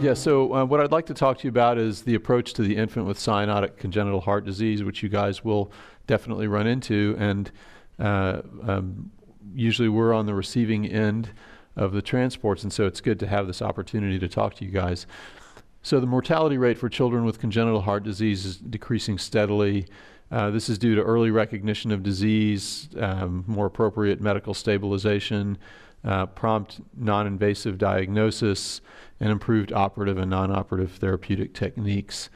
Yeah, so what I'd like to talk to you about is the approach to the infant with cyanotic congenital heart disease, which you guys will definitely run into. And usually we're on the receiving end of the transports, and so it's good to have this opportunity to talk to you guys. So the mortality rate for children with congenital heart disease is decreasing steadily. This is due to early recognition of disease, more appropriate medical stabilization, prompt non-invasive diagnosis, and improved operative and non-operative therapeutic techniques.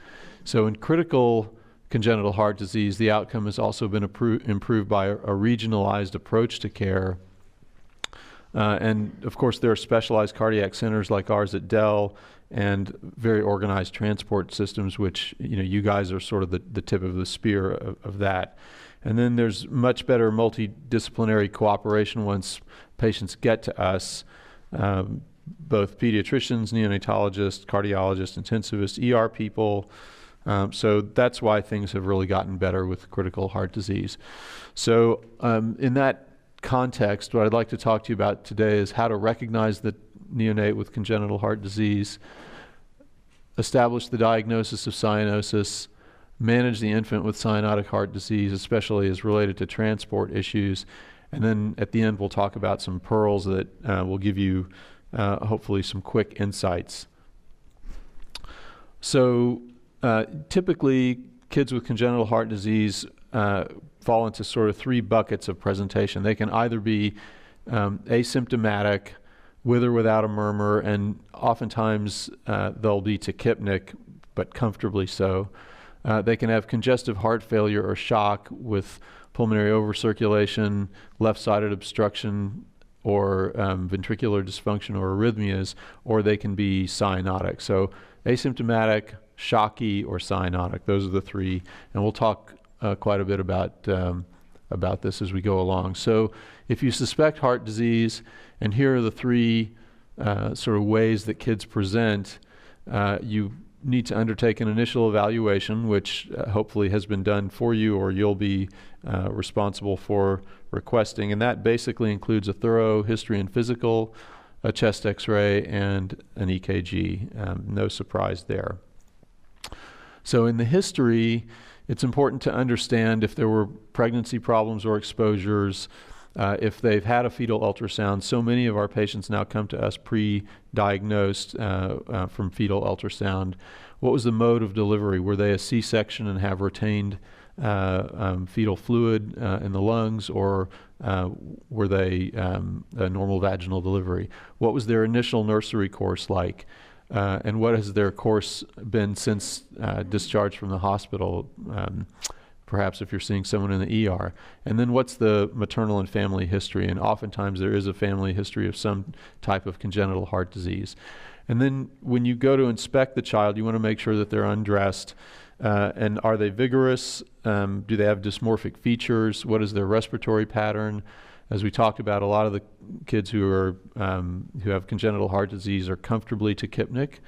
So in critical congenital heart disease, the outcome has also been improved by a regionalized approach to care. And of course, there are specialized cardiac centers like ours at Dell and very organized transport systems, which you guys are sort of the tip of the spear of that. And then there's much better multidisciplinary cooperation once patients get to us, both pediatricians, neonatologists, cardiologists, intensivists, ER people. So that's why things have really gotten better with critical heart disease. So in that context, what I'd like to talk to you about today is how to recognize the neonate with congenital heart disease, establish the diagnosis of cyanosis, manage the infant with cyanotic heart disease, especially as related to transport issues, and then at the end we'll talk about some pearls that will give you hopefully some quick insights. So typically kids with congenital heart disease fall into sort of three buckets of presentation. They can either be asymptomatic, with or without a murmur, and oftentimes they'll be tachypnic, but comfortably so. They can have congestive heart failure or shock with pulmonary overcirculation, left-sided obstruction, or ventricular dysfunction or arrhythmias, or they can be cyanotic. So asymptomatic, shocky, or cyanotic. Those are the three, and we'll talk quite a bit about this as we go along. So if you suspect heart disease, and here are the three sort of ways that kids present, you need to undertake an initial evaluation, which hopefully has been done for you or you'll be responsible for requesting, and that basically includes a thorough history and physical, a chest x-ray, and an EKG. No surprise there. So in the history, it's important to understand if there were pregnancy problems or exposures, if they've had a fetal ultrasound. So many of our patients now come to us pre-diagnosed from fetal ultrasound. What was the mode of delivery? Were they a C-section and have retained fetal fluid in the lungs, or were they a normal vaginal delivery? What was their initial nursery course like? And what has their course been since discharge from the hospital? Perhaps if you're seeing someone in the ER. And then what's the maternal and family history? And oftentimes there is a family history of some type of congenital heart disease. And then when you go to inspect the child, you want to make sure that they're undressed. And are they vigorous? Do they have dysmorphic features? What is their respiratory pattern? As we talked about, a lot of the kids who have congenital heart disease are comfortably tachypnic.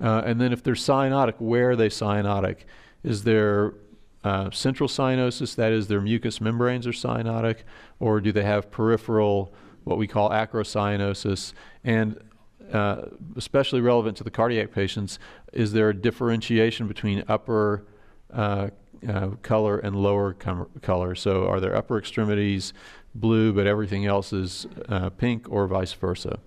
And then if they're cyanotic, where are they cyanotic? Is there central cyanosis, that is their mucous membranes are cyanotic, or do they have peripheral, what we call acrocyanosis? And especially relevant to the cardiac patients, is there a differentiation between upper color and lower color? So are their upper extremities blue but everything else is pink, or vice versa?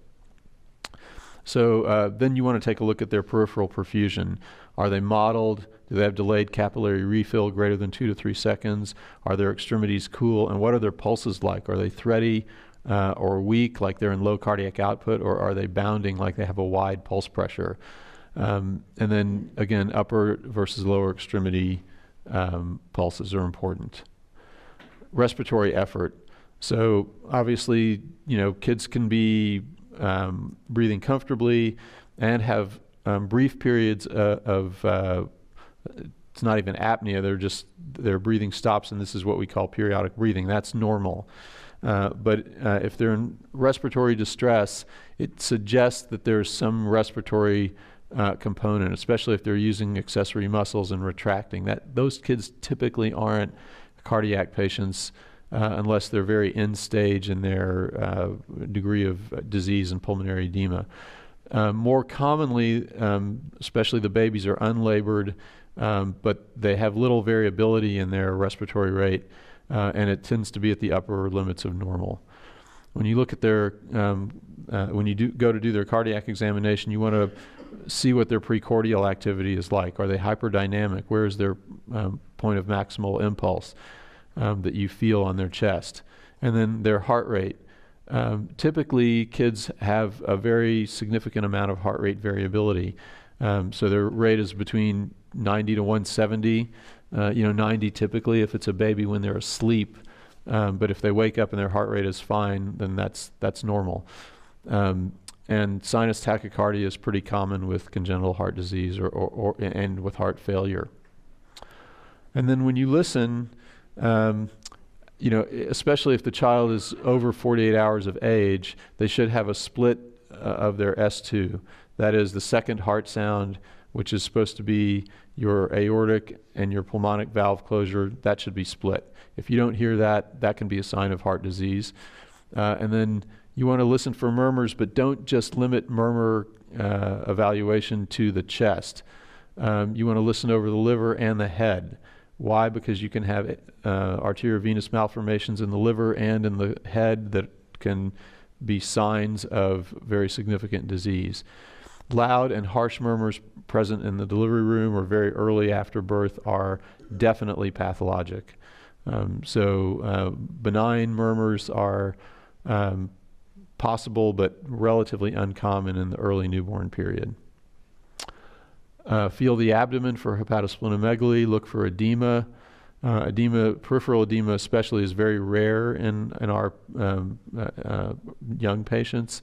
So then you want to take a look at their peripheral perfusion. Are they mottled? Do they have delayed capillary refill greater than 2 to 3 seconds? Are their extremities cool? And what are their pulses like? Are they thready or weak, like they're in low cardiac output, or are they bounding, like they have a wide pulse pressure? And then again, upper versus lower extremity pulses are important. Respiratory effort. So obviously, kids can be breathing comfortably and have brief periods of it's not even apnea, their breathing stops, and this is what we call periodic breathing. That's normal. But if they're in respiratory distress, it suggests that there's some respiratory component, especially if they're using accessory muscles and retracting. Those kids typically aren't cardiac patients unless they're very end stage in their degree of disease and pulmonary edema. More commonly, especially the babies are unlabored, but they have little variability in their respiratory rate, and it tends to be at the upper limits of normal. When you look at their, when you go to do their cardiac examination, you want to see what their precordial activity is like. Are they hyperdynamic? Where is their point of maximal impulse that you feel on their chest? And then their heart rate. Typically, kids have a very significant amount of heart rate variability. So their rate is between 90 to 170. 90 typically if it's a baby when they're asleep. But if they wake up and their heart rate is fine, then that's normal. And sinus tachycardia is pretty common with congenital heart disease and with heart failure. And then when you listen, especially if the child is over 48 hours of age, they should have a split of their S2. That is the second heart sound, which is supposed to be your aortic and your pulmonic valve closure. That should be split. If you don't hear that, that can be a sign of heart disease. And then you want to listen for murmurs, but don't just limit murmur evaluation to the chest. You want to listen over the liver and the head. Why? Because you can have arteriovenous malformations in the liver and in the head that can be signs of very significant disease. Loud and harsh murmurs present in the delivery room or very early after birth are definitely pathologic. Benign murmurs are possible but relatively uncommon in the early newborn period. Feel the abdomen for hepatosplenomegaly. Look for edema. Peripheral edema especially, is very rare in our young patients.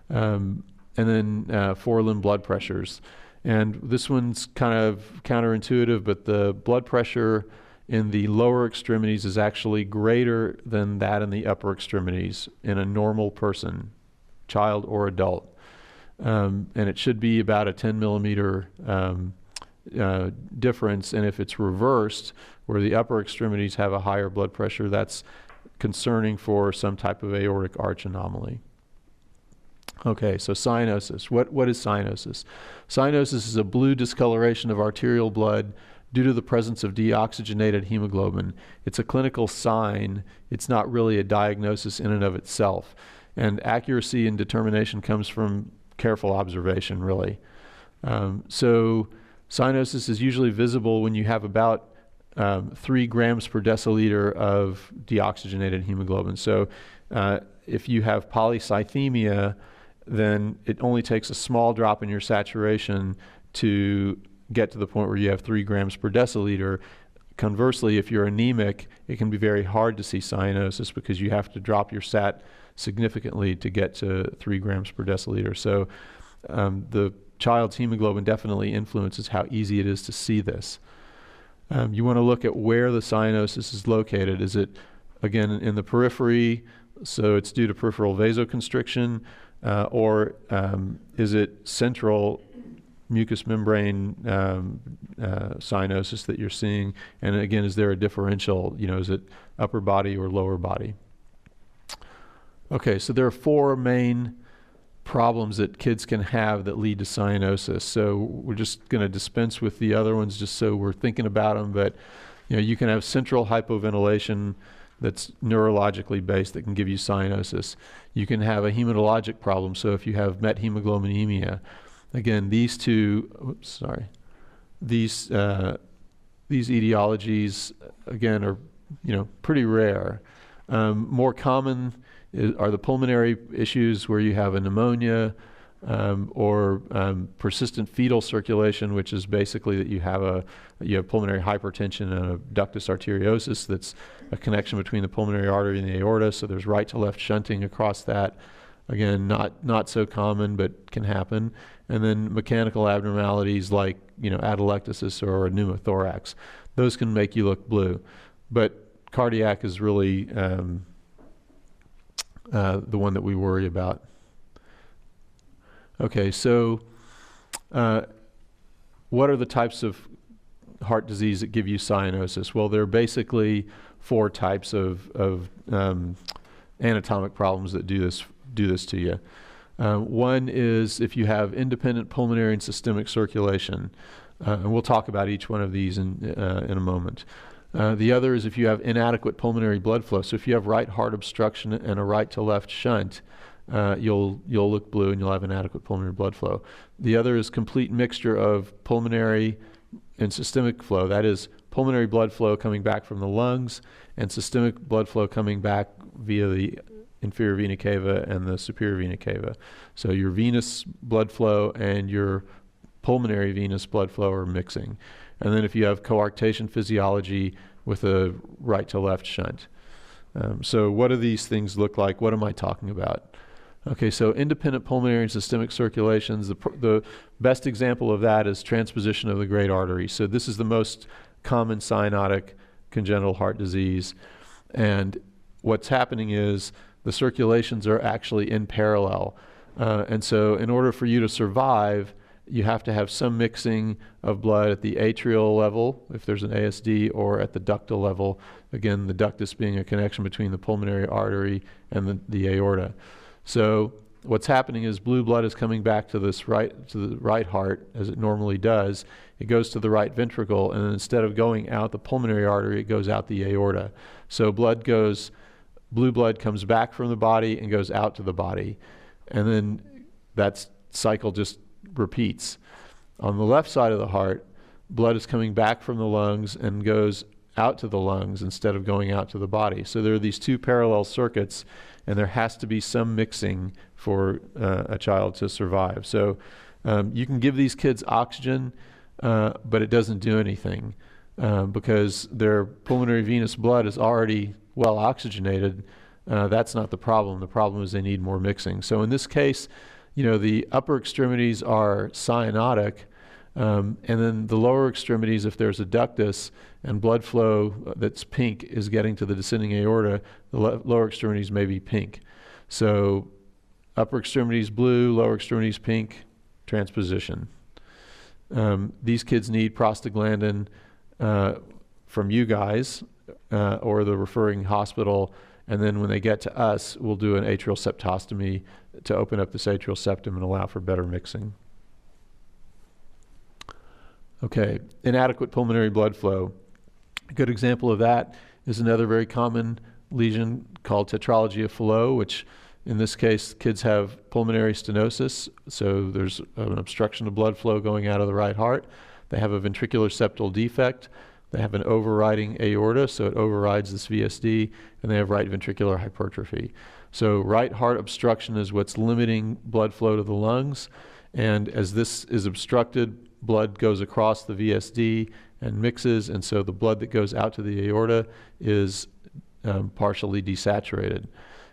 And then forelimb blood pressures. And this one's kind of counterintuitive, but the blood pressure in the lower extremities is actually greater than that in the upper extremities in a normal person, child or adult. And it should be about a 10 millimeter difference. And if it's reversed, where the upper extremities have a higher blood pressure, that's concerning for some type of aortic arch anomaly. Okay, so cyanosis. What is cyanosis? Cyanosis is a blue discoloration of arterial blood due to the presence of deoxygenated hemoglobin. It's a clinical sign. It's not really a diagnosis in and of itself. And accuracy and determination comes from careful observation, really. So cyanosis is usually visible when you have about 3 grams per deciliter of deoxygenated hemoglobin. So if you have polycythemia, then it only takes a small drop in your saturation to get to the point where you have 3 grams per deciliter. Conversely, if you're anemic, it can be very hard to see cyanosis because you have to drop your sat significantly to get to 3 grams per deciliter. So the child's hemoglobin definitely influences how easy it is to see this. You want to look at where the cyanosis is located. Is it, again, in the periphery, so it's due to peripheral vasoconstriction, or is it central mucous membrane cyanosis that you're seeing? And again, is there a differential? Is it upper body or lower body? Okay, so there are 4 main problems that kids can have that lead to cyanosis. So we're just going to dispense with the other ones just so we're thinking about them. But you can have central hypoventilation that's neurologically based that can give you cyanosis. You can have a hematologic problem. So if you have methemoglobinemia, again, these etiologies again are pretty rare. More common are the pulmonary issues where you have a pneumonia or persistent fetal circulation, which is basically that you have pulmonary hypertension and a ductus arteriosus. That's a connection between the pulmonary artery and the aorta. So there's right to left shunting across that. Again, not so common, but can happen. And then mechanical abnormalities like atelectasis or a pneumothorax. Those can make you look blue, but cardiac is really the one that we worry about. Okay, so what are the types of heart disease that give you cyanosis? Well, there are basically 4 types of anatomic problems that do this to you. One is if you have independent pulmonary and systemic circulation, and we'll talk about each one of these in a moment. The other is if you have inadequate pulmonary blood flow. So if you have right heart obstruction and a right to left shunt, you'll look blue and you'll have inadequate pulmonary blood flow. The other is complete mixture of pulmonary and systemic flow. That is pulmonary blood flow coming back from the lungs and systemic blood flow coming back via the inferior vena cava and the superior vena cava. So your venous blood flow and your pulmonary venous blood flow are mixing. And then if you have coarctation physiology with a right to left shunt. So what do these things look like? What am I talking about? Okay, so independent pulmonary and systemic circulations, the best example of that is transposition of the great artery. So this is the most common cyanotic congenital heart disease. And what's happening is the circulations are actually in parallel. And so in order for you to survive, you have to have some mixing of blood at the atrial level, if there's an ASD, or at the ductal level. Again, the ductus being a connection between the pulmonary artery and the aorta. So what's happening is blue blood is coming back to the right heart, as it normally does. It goes to the right ventricle, and instead of going out the pulmonary artery, it goes out the aorta. So blue blood comes back from the body and goes out to the body. And then that cycle just repeats. On the left side of the heart, blood is coming back from the lungs and goes out to the lungs instead of going out to the body. So there are these two parallel circuits, and there has to be some mixing for a child to survive. So you can give these kids oxygen, but it doesn't do anything because their pulmonary venous blood is already well oxygenated. That's not the problem. The problem is they need more mixing. So in this case, the upper extremities are cyanotic, and then the lower extremities, if there's a ductus and blood flow that's pink is getting to the descending aorta, the lower extremities may be pink. So upper extremities blue, lower extremities pink, transposition. These kids need prostaglandin from you guys or the referring hospital, and then when they get to us, we'll do an atrial septostomy to open up this atrial septum and allow for better mixing. Okay, inadequate pulmonary blood flow. A good example of that is another very common lesion called tetralogy of Fallot, which in this case, kids have pulmonary stenosis, so there's an obstruction of blood flow going out of the right heart. They have a ventricular septal defect. They have an overriding aorta, so it overrides this VSD, and they have right ventricular hypertrophy. So right heart obstruction is what's limiting blood flow to the lungs, and as this is obstructed, blood goes across the VSD and mixes, and so the blood that goes out to the aorta is partially desaturated.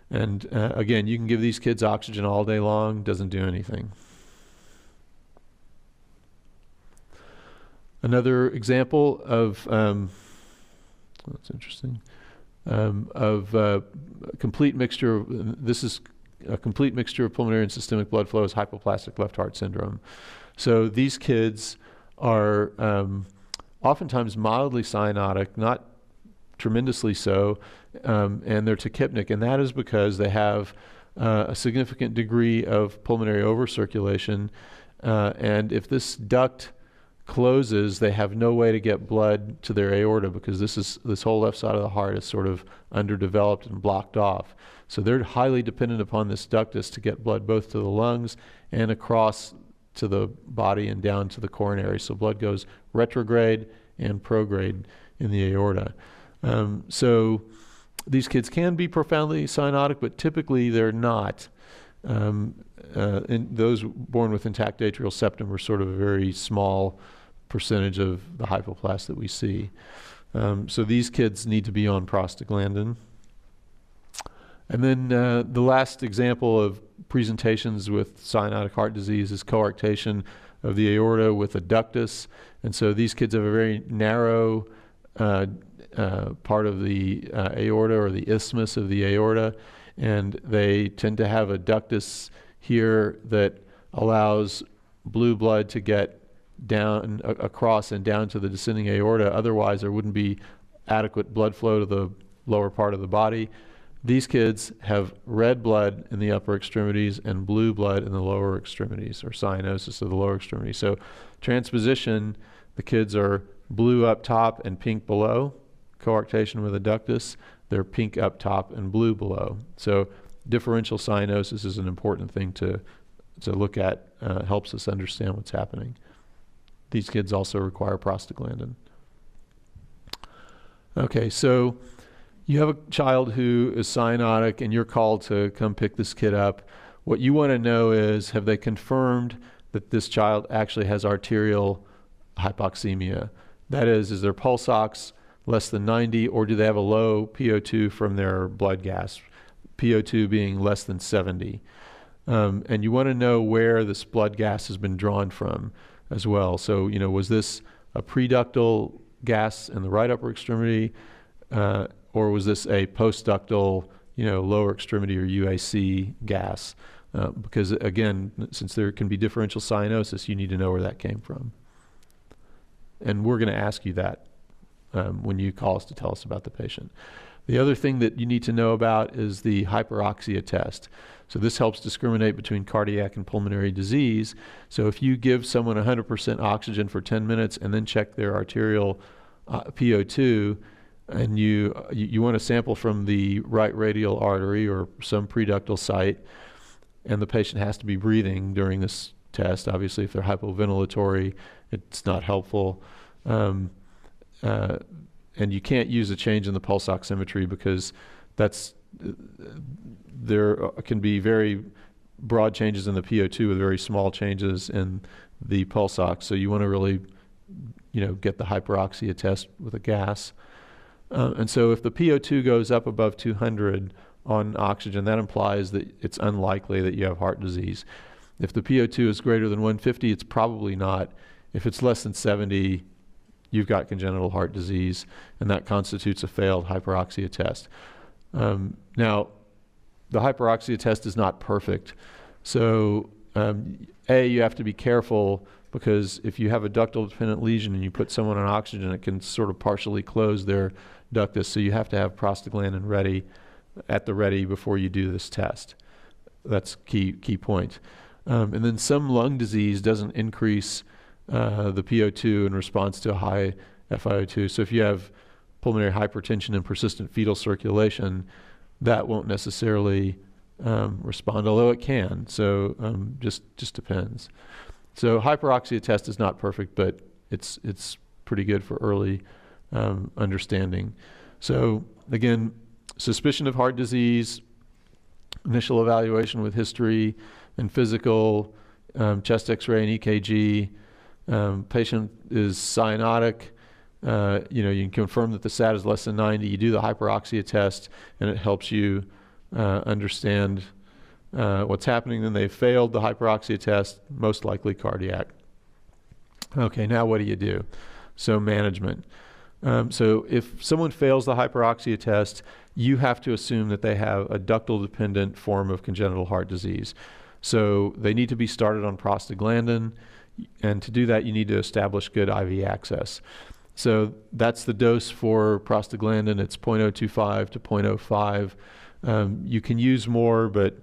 And again, you can give these kids oxygen all day long, doesn't do anything. Another example of, that's interesting, of complete mixture, this is a complete mixture of pulmonary and systemic blood flow is hypoplastic left heart syndrome. So these kids are oftentimes mildly cyanotic, not tremendously so, and they're tachypnic, and that is because they have a significant degree of pulmonary overcirculation, and if this duct closes, they have no way to get blood to their aorta because this whole left side of the heart is sort of underdeveloped and blocked off. So they're highly dependent upon this ductus to get blood both to the lungs and across to the body and down to the coronary. So blood goes retrograde and prograde in the aorta. So these kids can be profoundly cyanotic, but typically they're not. And those born with intact atrial septum are sort of a very small percentage of the hypoplast that we see. So these kids need to be on prostaglandin. And then the last example of presentations with cyanotic heart disease is coarctation of the aorta with a ductus. And so these kids have a very narrow part of the aorta or the isthmus of the aorta, and they tend to have a ductus here that allows blue blood to get down across and down to the descending aorta. Otherwise, there wouldn't be adequate blood flow to the lower part of the body. These kids have red blood in the upper extremities and blue blood in the lower extremities, or cyanosis of the lower extremities. So transposition, the kids are blue up top and pink below. Coarctation with adductus, they're pink up top and blue below. So differential cyanosis is an important thing to look at, helps us understand what's happening. These kids also require prostaglandin. Okay, so you have a child who is cyanotic and you're called to come pick this kid up. What you want to know is, have they confirmed that this child actually has arterial hypoxemia? That is their pulse ox less than 90, or do they have a low PO2 from their blood gas, PO2 being less than 70? And you want to know where this blood gas has been drawn from as well. So, was this a preductal gas in the right upper extremity, or was this a postductal, lower extremity or UAC gas? Because again, since there can be differential cyanosis, you need to know where that came from. And we're going to ask you that when you call us to tell us about the patient. The other thing that you need to know about is the Hyperoxia test. So this helps discriminate between cardiac and pulmonary disease. So if you give someone 100% oxygen for 10 minutes and then check their arterial PO2, and you want to sample from the right radial artery or some preductal site, and the patient has to be breathing during this test. Obviously, if they're hypoventilatory, it's not helpful. And you can't use a change in the pulse oximetry because there can be very broad changes in the PO2 with very small changes in the pulse ox. So you want to really, get the hyperoxia test with a gas. And so if the PO2 goes up above 200 on oxygen, that implies that it's unlikely that you have heart disease. If the PO2 is greater than 150, it's probably not. If it's less than 70, you've got congenital heart disease, and that constitutes a failed hyperoxia test. Now, the hyperoxia test is not perfect. So, you have to be careful, because if you have a ductal-dependent lesion and you put someone on oxygen, it can sort of partially close their ductus. So you have to have prostaglandin at the ready before you do this test. That's key point. And then some lung disease doesn't increase the PO2 in response to a high FiO2. So if you have pulmonary hypertension and persistent fetal circulation, that won't necessarily respond, although it can. So just depends. So hyperoxia test is not perfect, but it's pretty good for early understanding. So again, suspicion of heart disease, initial evaluation with history and physical, chest X-ray and EKG. Patient is cyanotic. You can confirm that the SAT is less than 90. You do the hyperoxia test, and it helps you understand what's happening. Then they failed the hyperoxia test, most likely cardiac. Okay, now what do you do? So management. So if someone fails the hyperoxia test, you have to assume that they have a ductal-dependent form of congenital heart disease. So they need to be started on prostaglandin, and to do that, you need to establish good IV access. So that's the dose for prostaglandin. It's 0.025 to 0.05. You can use more, but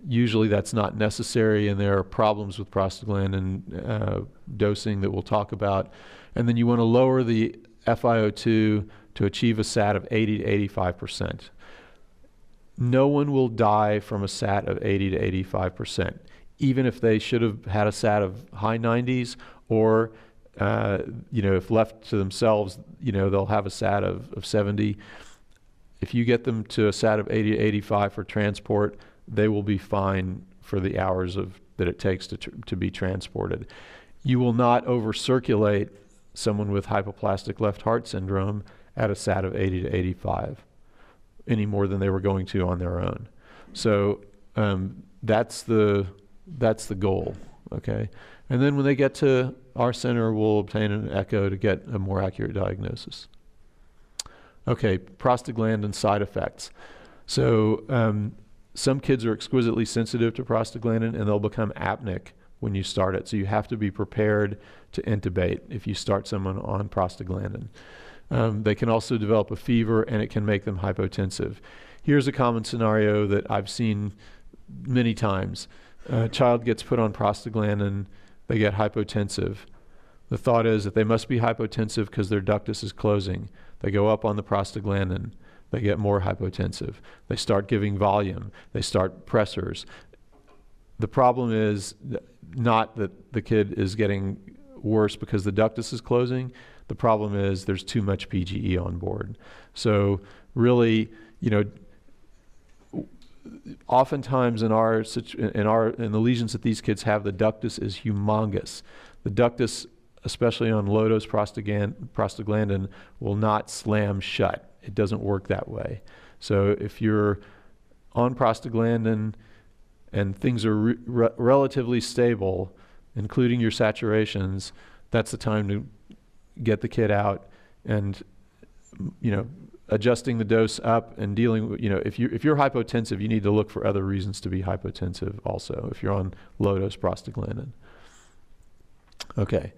usually that's not necessary, and there are problems with prostaglandin dosing that we'll talk about. And then you want to lower the FiO2 to achieve a SAT of 80 to 85%. No one will die from a SAT of 80 to 85%, even if they should have had a SAT of high 90s, or if left to themselves, they'll have a SAT of 70. If you get them to a SAT of 80 to 85 for transport, they will be fine for the hours that it takes to be transported. You will not over-circulate someone with hypoplastic left heart syndrome at a SAT of 80 to 85 any more than they were going to on their own. So that's the goal, okay? And then when they get to our center, we'll obtain an echo to get a more accurate diagnosis. Okay, prostaglandin side effects. So some kids are exquisitely sensitive to prostaglandin, and they'll become apneic when you start it. So you have to be prepared to intubate if you start someone on prostaglandin. They can also develop a fever, and it can make them hypotensive. Here's a common scenario that I've seen many times. A child gets put on prostaglandin, they get hypotensive. The thought is that they must be hypotensive because their ductus is closing. They go up on the prostaglandin, they get more hypotensive. They start giving volume, they start pressors. The problem is not that the kid is getting worse because the ductus is closing. The problem is there's too much PGE on board. So really, oftentimes in the lesions that these kids have, the ductus is humongous. The ductus, especially on low-dose prostaglandin, will not slam shut. It doesn't work that way. So if you're on prostaglandin and things are relatively stable, including your saturations, that's the time to get the kid out and, adjusting the dose up and dealing with, if you're hypotensive, you need to look for other reasons to be hypotensive also if you're on low-dose prostaglandin. Okay.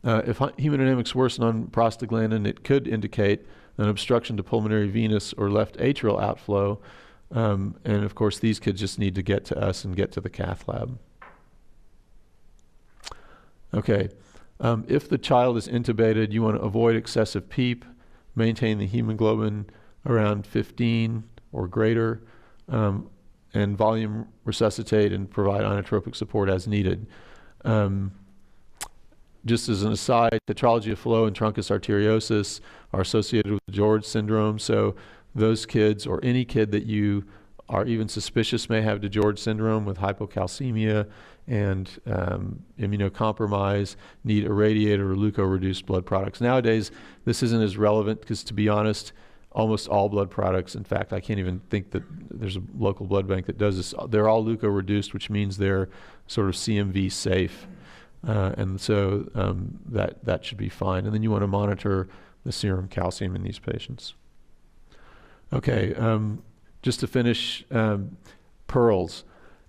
If hemodynamics worsen on prostaglandin, it could indicate an obstruction to pulmonary venous or left atrial outflow. And of course, these kids just need to get to us and get to the cath lab. Okay. If the child is intubated, you want to avoid excessive PEEP, maintain the hemoglobin around 15 or greater, and volume resuscitate and provide inotropic support as needed. Just as an aside, tetralogy of flow and truncus arteriosus are associated with George syndrome. So those kids, or any kid that you are even suspicious may have DeGeorge syndrome with hypocalcemia and immunocompromise, need irradiated or leukoreduced blood products. Nowadays, this isn't as relevant because, to be honest, almost all blood products, in fact, I can't even think that there's a local blood bank that does this, they're all leukoreduced, which means they're sort of CMV safe. And so that should be fine. And then you want to monitor the serum calcium in these patients. Okay, just to finish, pearls.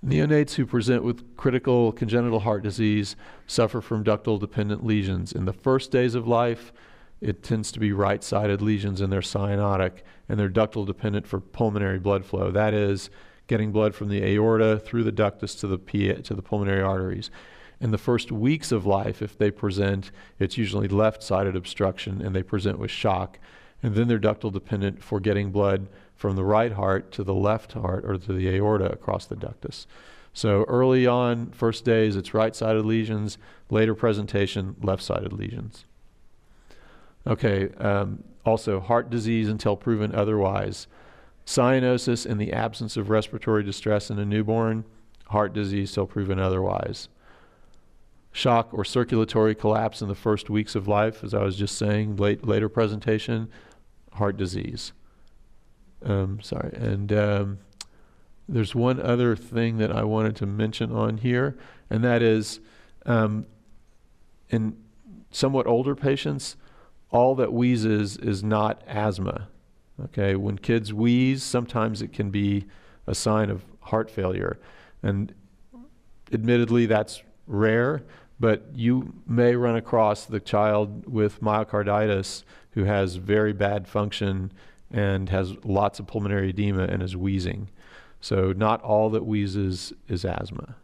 Neonates who present with critical congenital heart disease suffer from ductal dependent lesions. In the first days of life, it tends to be right-sided lesions, and they're cyanotic, and they're ductal dependent for pulmonary blood flow. That is, getting blood from the aorta through the ductus to the pulmonary arteries. In the first weeks of life, if they present, it's usually left-sided obstruction, and they present with shock. And then they're ductal dependent for getting blood from the right heart to the left heart or to the aorta across the ductus. So early on, first days, it's right-sided lesions. Later presentation, left-sided lesions. Okay, also heart disease until proven otherwise. Cyanosis in the absence of respiratory distress in a newborn, heart disease till proven otherwise. Shock or circulatory collapse in the first weeks of life, as I was just saying, later presentation, heart disease. There's one other thing that I wanted to mention on here, and that is in somewhat older patients, all that wheezes is not asthma. Okay, when kids wheeze, sometimes it can be a sign of heart failure. And admittedly, that's rare, but you may run across the child with myocarditis who has very bad function and has lots of pulmonary edema and is wheezing. So not all that wheezes is asthma.